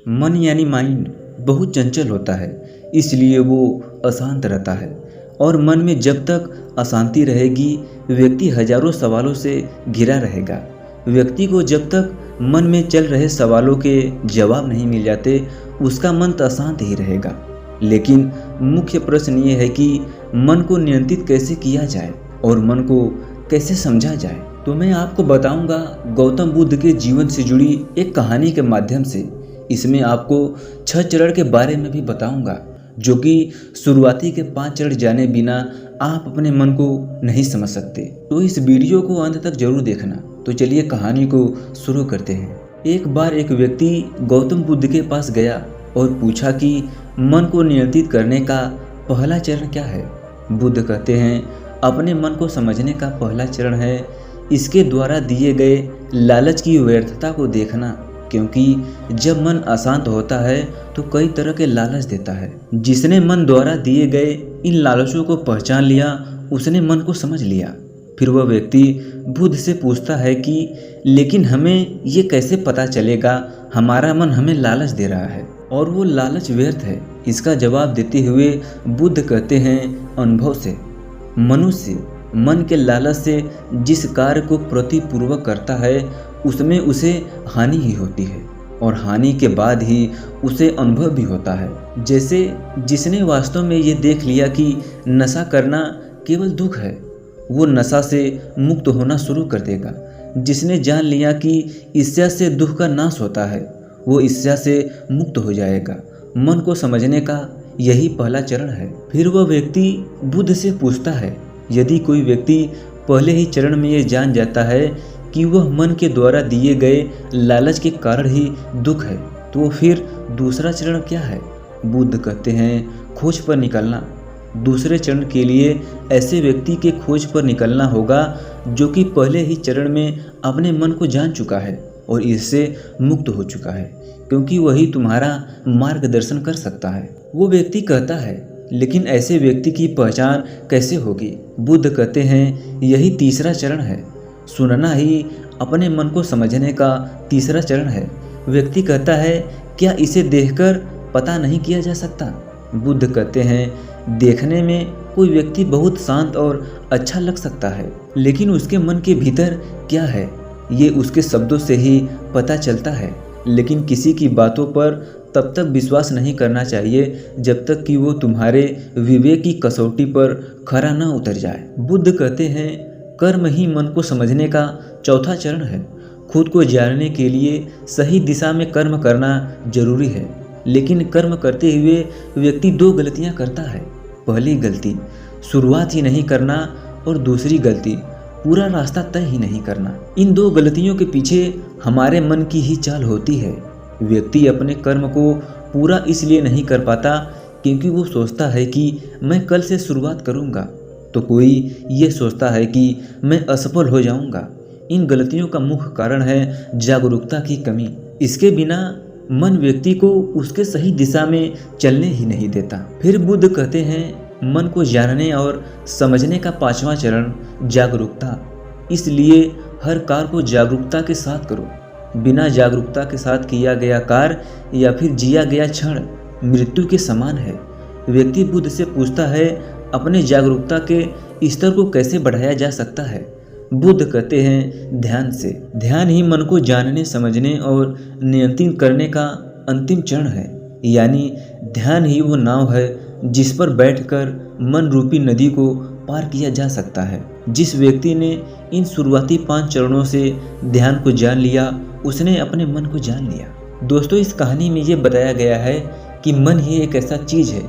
मन यानी माइंड बहुत चंचल होता है, इसलिए वो अशांत रहता है। और मन में जब तक अशांति रहेगी, व्यक्ति हजारों सवालों से घिरा रहेगा। व्यक्ति को जब तक मन में चल रहे सवालों के जवाब नहीं मिल जाते, उसका मन तो अशांत ही रहेगा। लेकिन मुख्य प्रश्न ये है कि मन को नियंत्रित कैसे किया जाए और मन को कैसे समझा जाए। तो मैं आपको बताऊंगा गौतम बुद्ध के जीवन से जुड़ी एक कहानी के माध्यम से। इसमें आपको 6 चरण के बारे में भी बताऊंगा, जो कि शुरुआती के 5 चरण जाने बिना आप अपने मन को नहीं समझ सकते। तो इस वीडियो को अंत तक जरूर देखना। तो चलिए कहानी को शुरू करते हैं। एक बार एक व्यक्ति गौतम बुद्ध के पास गया और पूछा कि मन को नियंत्रित करने का पहला चरण क्या है। बुद्ध कहते हैं, अपने मन को समझने का पहला चरण है इसके द्वारा दिए गए लालच की व्यर्थता को देखना, क्योंकि जब मन अशांत होता है तो कई तरह के लालच देता है। जिसने मन द्वारा दिए गए इन लालचों को पहचान लिया, उसने मन को समझ लिया। फिर वह व्यक्ति बुद्ध से पूछता है कि लेकिन हमें ये कैसे पता चलेगा हमारा मन हमें लालच दे रहा है और वो लालच व्यर्थ है। इसका जवाब देते हुए बुद्ध कहते हैं, अनुभव से। मनुष्य मन के लालच से जिस कार्य को प्रतिपूर्वक करता है उसमें उसे हानि ही होती है और हानि के बाद ही उसे अनुभव भी होता है। जैसे जिसने वास्तव में ये देख लिया कि नशा करना केवल दुख है, वो नशा से मुक्त होना शुरू कर देगा। जिसने जान लिया कि ईर्ष्या से दुख का नाश होता है, वो ईर्ष्या से मुक्त हो जाएगा। मन को समझने का यही पहला चरण है। फिर वह व्यक्ति बुद्ध से पूछता है, यदि कोई व्यक्ति पहले ही चरण में ये जान जाता है कि वह मन के द्वारा दिए गए लालच के कारण ही दुख है, तो फिर दूसरा चरण क्या है। बुद्ध कहते हैं, खोज पर निकलना। दूसरे चरण के लिए ऐसे व्यक्ति के खोज पर निकलना होगा जो कि पहले ही चरण में अपने मन को जान चुका है और इससे मुक्त हो चुका है, क्योंकि वही तुम्हारा मार्गदर्शन कर सकता है। वो व्यक्ति कहता है, लेकिन ऐसे व्यक्ति की पहचान कैसे होगी। बुद्ध कहते हैं, यही तीसरा चरण है। सुनना ही अपने मन को समझने का तीसरा चरण है। व्यक्ति कहता है, क्या इसे देखकर पता नहीं किया जा सकता। बुद्ध कहते हैं, देखने में कोई व्यक्ति बहुत शांत और अच्छा लग सकता है, लेकिन उसके मन के भीतर क्या है ये उसके शब्दों से ही पता चलता है। लेकिन किसी की बातों पर तब तक विश्वास नहीं करना चाहिए जब तक कि वो तुम्हारे विवेक की कसौटी पर खरा न उतर जाए। बुद्ध कहते हैं, कर्म ही मन को समझने का चौथा चरण है। खुद को जानने के लिए सही दिशा में कर्म करना जरूरी है, लेकिन कर्म करते हुए व्यक्ति 2 गलतियां करता है। पहली गलती शुरुआत ही नहीं करना और दूसरी गलती पूरा रास्ता तय ही नहीं करना। इन 2 गलतियों के पीछे हमारे मन की ही चाल होती है। व्यक्ति अपने कर्म को पूरा इसलिए नहीं कर पाता क्योंकि वो सोचता है कि मैं कल से शुरुआत करूँगा, तो कोई ये सोचता है कि मैं असफल हो जाऊँगा। इन गलतियों का मुख्य कारण है जागरूकता की कमी। इसके बिना मन व्यक्ति को उसके सही दिशा में चलने ही नहीं देता। फिर बुद्ध कहते हैं, मन को जानने और समझने का 5वां चरण जागरूकता। इसलिए हर कार्य को जागरूकता के साथ करो। बिना जागरूकता के साथ किया गया कार्य या फिर जिया गया क्षण मृत्यु के समान है। व्यक्ति बुद्ध से पूछता है, अपने जागरूकता के स्तर को कैसे बढ़ाया जा सकता है। बुद्ध कहते हैं, ध्यान से। ध्यान ही मन को जानने, समझने और नियंत्रित करने का अंतिम चरण है। यानी ध्यान ही वो नाव है जिस पर बैठकर मन रूपी नदी को पार किया जा सकता है। जिस व्यक्ति ने इन शुरुआती 5 चरणों से ध्यान को जान लिया, उसने अपने मन को जान लिया। दोस्तों, इस कहानी में ये बताया गया है कि मन ही एक ऐसा चीज़ है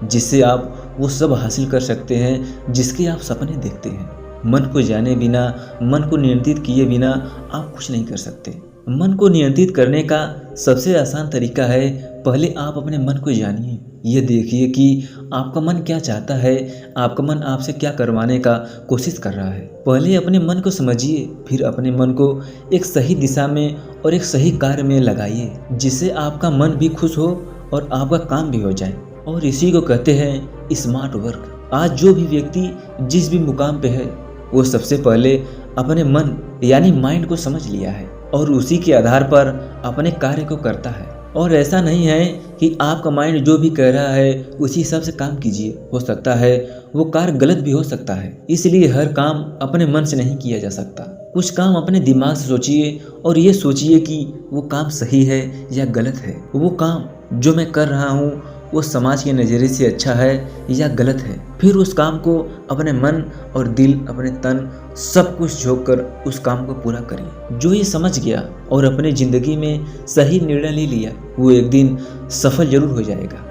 जिससे आप वो सब हासिल कर सकते हैं जिसके आप सपने देखते हैं। मन को जाने बिना, मन को नियंत्रित किए बिना आप कुछ नहीं कर सकते। मन को नियंत्रित करने का सबसे आसान तरीका है, पहले आप अपने मन को जानिए। ये देखिए कि आपका मन क्या चाहता है, आपका मन आपसे क्या करवाने का कोशिश कर रहा है। पहले अपने मन को समझिए, फिर अपने मन को एक सही दिशा में और एक सही कार्य में लगाइए, जिससे आपका मन भी खुश हो और आपका काम भी हो जाए। और इसी को कहते हैं स्मार्ट वर्क। आज जो भी व्यक्ति जिस भी मुकाम पे है, वो सबसे पहले अपने मन यानी माइंड को समझ लिया है और उसी के आधार पर अपने कार्य को करता है। और ऐसा नहीं है कि आपका माइंड जो भी कह रहा है उसी हिसाब से काम कीजिए। हो सकता है वो कार्य गलत भी हो सकता है, इसलिए हर काम अपने मन से नहीं किया जा सकता। कुछ काम अपने दिमाग से सोचिए और ये सोचिए कि वो काम सही है या गलत है। वो काम जो मैं कर रहा हूँ वो समाज के नज़रिए से अच्छा है या गलत है। फिर उस काम को अपने मन और दिल, अपने तन, सब कुछ झोंक कर उस काम को पूरा करिए। जो ये समझ गया और अपनी ज़िंदगी में सही निर्णय ले लिया वो एक दिन सफल जरूर हो जाएगा।